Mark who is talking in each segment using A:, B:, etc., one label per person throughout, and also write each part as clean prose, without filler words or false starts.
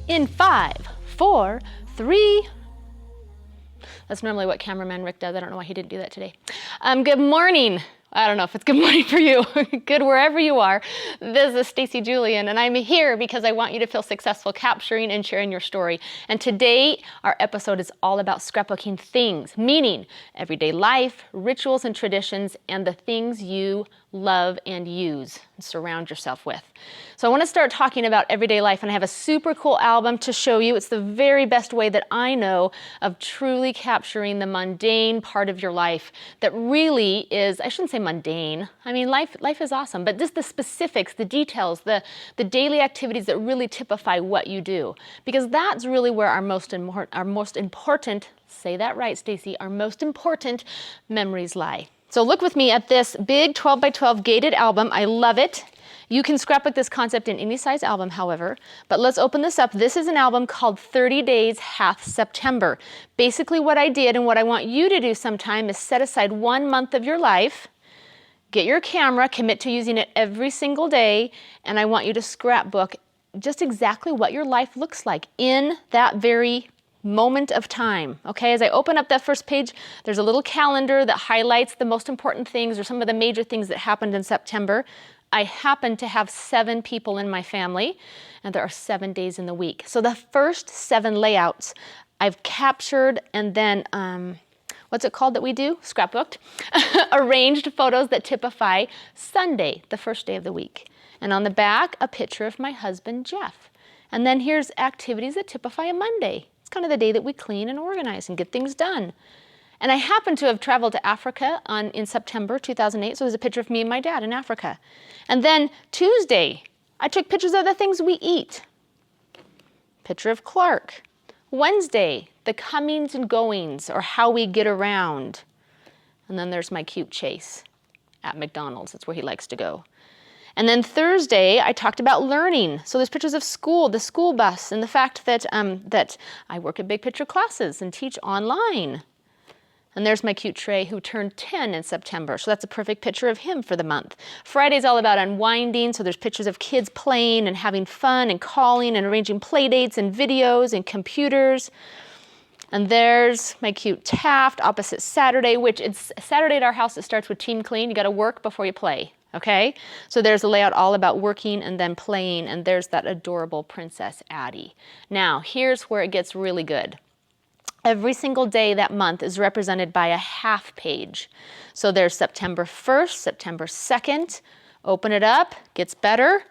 A: in 5, 4, 3. That's normally what cameraman Rick does. I don't know why he didn't do that today. Good morning. I don't know if it's good morning for you. Good wherever you are. This is Stacy Julian, and I'm here because I want you to feel successful capturing and sharing your story. And today, our episode is all about scrapbooking things, meaning everyday life, rituals and traditions, and the things you love and use and surround yourself with. So I want to start talking about everyday life, and I have a super cool album to show you. It's the very best way that I know of truly capturing the mundane part of your life that really is, I shouldn't say mundane. I mean, life is awesome, but just the specifics, the details, the daily activities that really typify what you do. Because that's really where our most important, say that right, Stacy, our most important memories lie. So look with me at this big 12 by 12 gated album. I love it. You can scrapbook this concept in any size album, however, but let's open this up. This is an album called 30 Days Half September. Basically what I did and what I want you to do sometime is set aside 1 month of your life, get your camera, commit to using it every single day, and I want you to scrapbook just exactly what your life looks like in that very moment of time. Okay, as I open up that first page, there's a little calendar that highlights the most important things or some of the major things that happened in September. I happen to have 7 people in my family, and there are 7 days in the week. So the first 7 layouts I've captured and then, what's it called that we do? Scrapbooked. Arranged photos that typify Sunday, the first day of the week. And on the back, a picture of my husband, Jeff. And then here's activities that typify a Monday. It's kind of the day that we clean and organize and get things done. And I happen to have traveled to Africa in September 2008, so there's a picture of me and my dad in Africa. And then Tuesday, I took pictures of the things we eat. Picture of Clark. Wednesday, the comings and goings, or how we get around. And then there's my cute Chase at McDonald's. That's where he likes to go. And then Thursday, I talked about learning. So there's pictures of school, the school bus, and the fact that, that I work at Big Picture classes and teach online. And there's my cute Trey, who turned 10 in September. So that's a perfect picture of him for the month. Friday's all about unwinding. So there's pictures of kids playing and having fun and calling and arranging play dates and videos and computers. And there's my cute Taft, opposite Saturday, which it's Saturday at our house. It starts with team clean. You got to work before you play. Okay, so there's a layout all about working and then playing, and there's that adorable Princess Addie. Now, here's where it gets really good. Every single day that month is represented by a half page. So there's September 1st, September 2nd, open it up, gets better.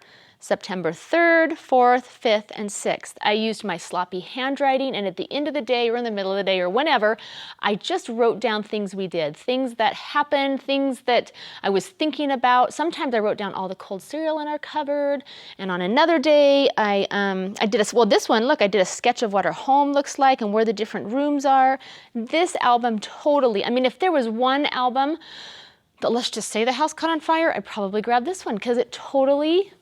A: September 3rd, 4th, 5th, and 6th. I used my sloppy handwriting, and at the end of the day or in the middle of the day or whenever, I just wrote down things we did, things that happened, things that I was thinking about. Sometimes I wrote down all the cold cereal in our cupboard, and on another day, I did this one, look, I did a sketch of what our home looks like and where the different rooms are. This album totally, I mean, if there was one album that, let's just say the house caught on fire, I'd probably grab this one because it totally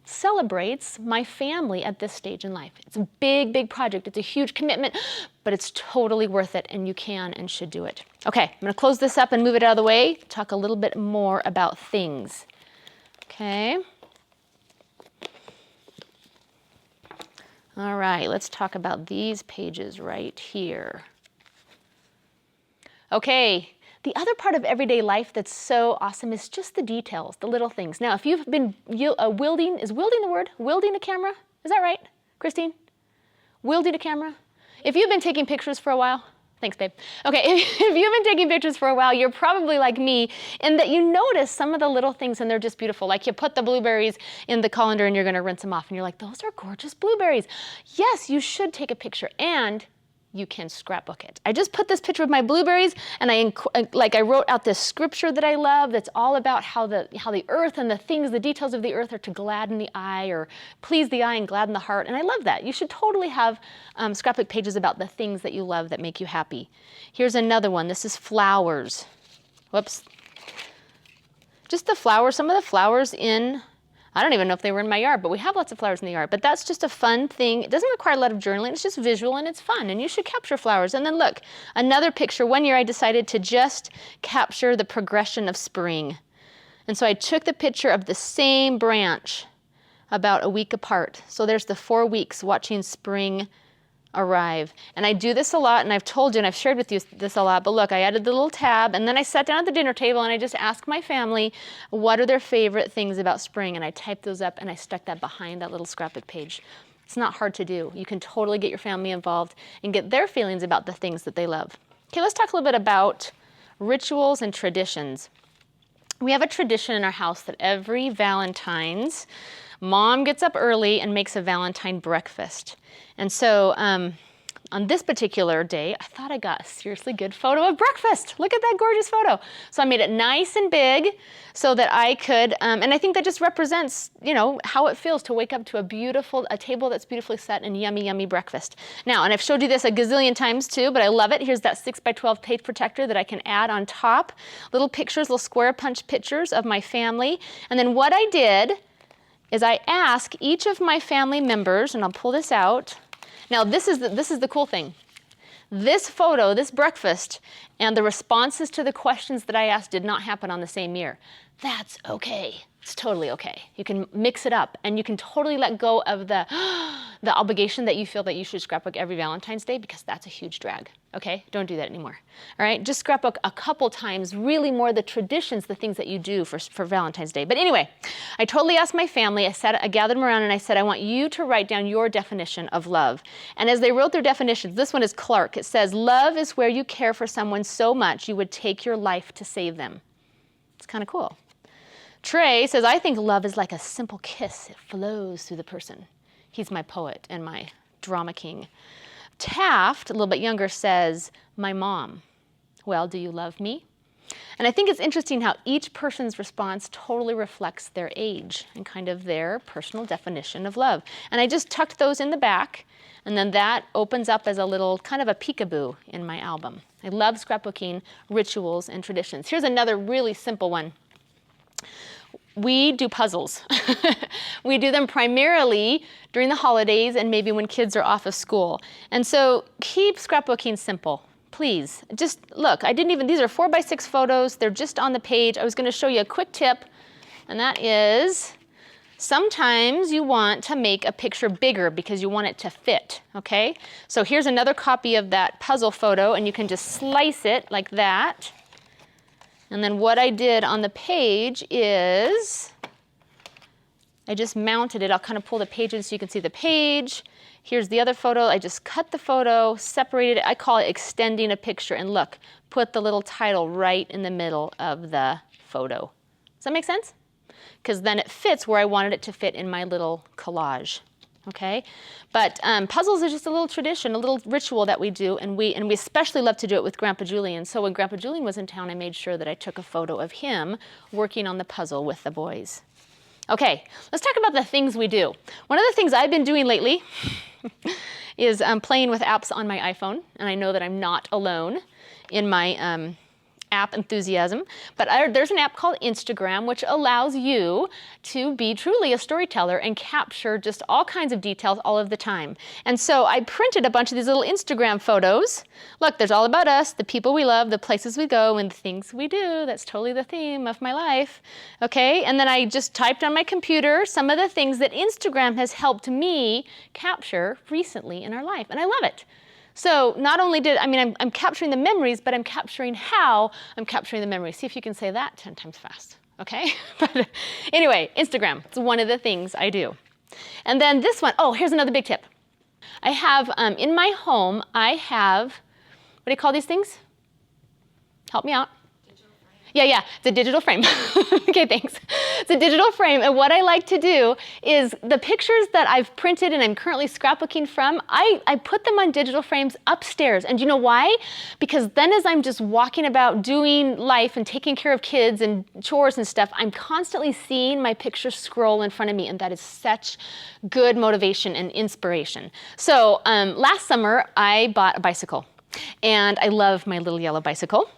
A: celebrates my family at this stage in life. It's a big, big project. It's a huge commitment, but it's totally worth it, and you can and should do it. Okay, I'm going to close this up and move it out of the way, talk a little bit more about things. Okay. All right, let's talk about these pages right here. Okay. The other part of everyday life that's so awesome is just the details, the little things. Now, if you've been wielding, is wielding the word? Wielding a camera? Is that right, Christine? Wielding a camera? If you've been taking pictures for a while, thanks, babe. Okay, if you've been taking pictures for a while, you're probably like me in that you notice some of the little things and they're just beautiful. Like you put the blueberries in the colander and you're gonna rinse them off and you're like, those are gorgeous blueberries. Yes, you should take a picture, and you can scrapbook it. I just put this picture of my blueberries, and I wrote out this scripture that I love that's all about how the earth and the things, the details of the earth are to gladden the eye or please the eye and gladden the heart, and I love that. You should totally have scrapbook pages about the things that you love that make you happy. Here's another one. This is flowers. Whoops. Just the flowers, some of the flowers in, I don't even know if they were in my yard, but we have lots of flowers in the yard. But that's just a fun thing. It doesn't require a lot of journaling. It's just visual and it's fun. And you should capture flowers. And then look, another picture. One year I decided to just capture the progression of spring. And so I took the picture of the same branch about a week apart. So there's the 4 weeks watching spring arrive. And I do this a lot, and I've told you and I've shared with you this a lot, but look, I added the little tab, and then I sat down at the dinner table and I just asked my family what are their favorite things about spring, and I typed those up and I stuck that behind that little scrapbook page. It's not hard to do. You can totally get your family involved and get their feelings about the things that they love. Okay, let's talk a little bit about rituals and traditions. We have a tradition in our house that every Valentine's, Mom gets up early and makes a Valentine breakfast. And so on this particular day, I thought I got a seriously good photo of breakfast. Look at that gorgeous photo. So I made it nice and big so that I could, and I think that just represents, you know, how it feels to wake up to a table that's beautifully set and yummy, yummy breakfast. Now, and I've showed you this a gazillion times too, but I love it. Here's that 6x12 page protector that I can add on top. Little pictures, little square punch pictures of my family. And then what I did is I ask each of my family members, and I'll pull this out. Now this is the cool thing. This photo, this breakfast, and the responses to the questions that I asked did not happen on the same year. That's okay. It's totally okay. You can mix it up, and you can totally let go of the obligation that you feel that you should scrapbook every Valentine's Day, because that's a huge drag. Okay? Don't do that anymore. All right? Just scrapbook a couple times, really more the traditions, the things that you do for Valentine's Day. But anyway, I totally asked my family. I gathered them around and I said, I want you to write down your definition of love. And as they wrote their definitions, this one is Clark. It says, love is where you care for someone so much you would take your life to save them. It's kind of cool. Trey says, I think love is like a simple kiss. It flows through the person. He's my poet and my drama king. Taft, a little bit younger, says, my mom. Well, do you love me? And I think it's interesting how each person's response totally reflects their age and kind of their personal definition of love. And I just tucked those in the back, and then that opens up as a little kind of a peekaboo in my album. I love scrapbooking rituals and traditions. Here's another really simple one. We do puzzles. We do them primarily during the holidays and maybe when kids are off of school. And so keep scrapbooking simple, please. Just look, these are 4x6 photos. They're just on the page. I was going to show you a quick tip, and that is sometimes you want to make a picture bigger because you want it to fit, okay? So here's another copy of that puzzle photo, and you can just slice it like that. And then what I did on the page is I just mounted it. I'll kind of pull the page in so you can see the page. Here's the other photo. I just cut the photo, separated it. I call it extending a picture. And look, put the little title right in the middle of the photo. Does that make sense? Because then it fits where I wanted it to fit in my little collage. Okay, but puzzles is just a little tradition, a little ritual that we do, and we especially love to do it with Grandpa Julian. So when Grandpa Julian was in town, I made sure that I took a photo of him working on the puzzle with the boys. Okay, let's talk about the things we do. One of the things I've been doing lately is playing with apps on my iPhone, and I know that I'm not alone in my app enthusiasm, but there's an app called Instagram which allows you to be truly a storyteller and capture just all kinds of details all of the time. And so I printed a bunch of these little Instagram photos. Look, there's all about us, the people we love, the places we go, and the things we do. That's totally the theme of my life. Okay, and then I just typed on my computer some of the things that Instagram has helped me capture recently in our life, and I love it. So not only I'm capturing the memories, but I'm capturing how I'm capturing the memories. See if you can say that 10 times fast, okay? But anyway, Instagram, it's one of the things I do. And then this one, oh, here's another big tip. I have, in my home, I have, what do you call these things? Help me out. Yeah, it's a digital frame. Okay, thanks. It's a digital frame, and what I like to do is the pictures that I've printed and I'm currently scrapbooking from, I put them on digital frames upstairs. And you know why? Because then as I'm just walking about doing life and taking care of kids and chores and stuff, I'm constantly seeing my pictures scroll in front of me, and that is such good motivation and inspiration. So last summer, I bought a bicycle, and I love my little yellow bicycle.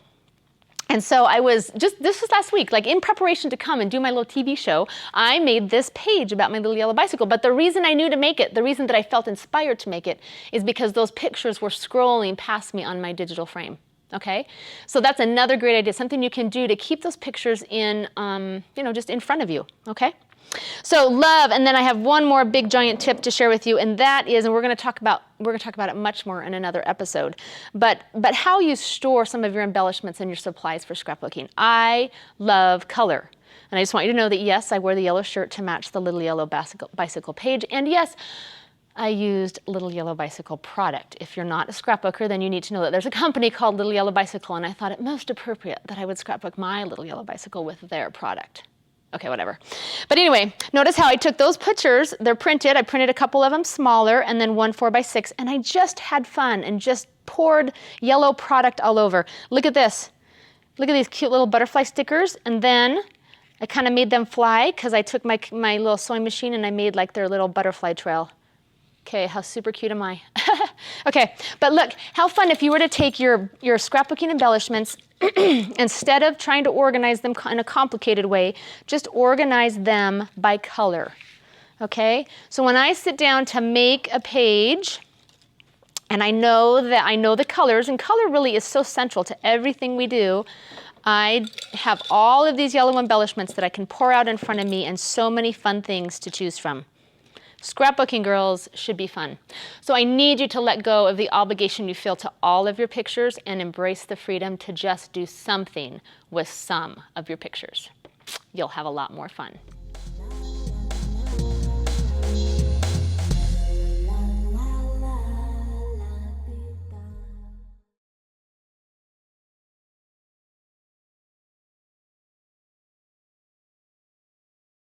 A: And so this was last week, like in preparation to come and do my little TV show, I made this page about my little yellow bicycle. But the reason I knew to make it, the reason that I felt inspired to make it, is because those pictures were scrolling past me on my digital frame. Okay, so that's another great idea, something you can do to keep those pictures in, just in front of you. Okay. So love, and then I have one more big giant tip to share with you, and that is, and we're going to talk about it much more in another episode, but how you store some of your embellishments and your supplies for scrapbooking. I love color. And I just want you to know that yes, I wear the yellow shirt to match the Little Yellow Bicycle page, and yes, I used Little Yellow Bicycle product. If you're not a scrapbooker, then you need to know that there's a company called Little Yellow Bicycle, and I thought it most appropriate that I would scrapbook my Little Yellow Bicycle with their product. Okay, whatever. But anyway, notice how I took those pictures. They're printed. I printed a couple of them smaller and then one 4x6, and I just had fun and just poured yellow product all over. Look at this. Look at these cute little butterfly stickers, and then I kind of made them fly because I took my little sewing machine and I made like their little butterfly trail. Okay, how super cute am I? Okay, but look, how fun if you were to take your scrapbooking embellishments, instead of trying to organize them in a complicated way, just organize them by color. Okay, so when I sit down to make a page, and I know the colors, and color really is so central to everything we do, I have all of these yellow embellishments that I can pour out in front of me and so many fun things to choose from. Scrapbooking, girls, should be fun. So I need you to let go of the obligation you feel to all of your pictures and embrace the freedom to just do something with some of your pictures. You'll have a lot more fun.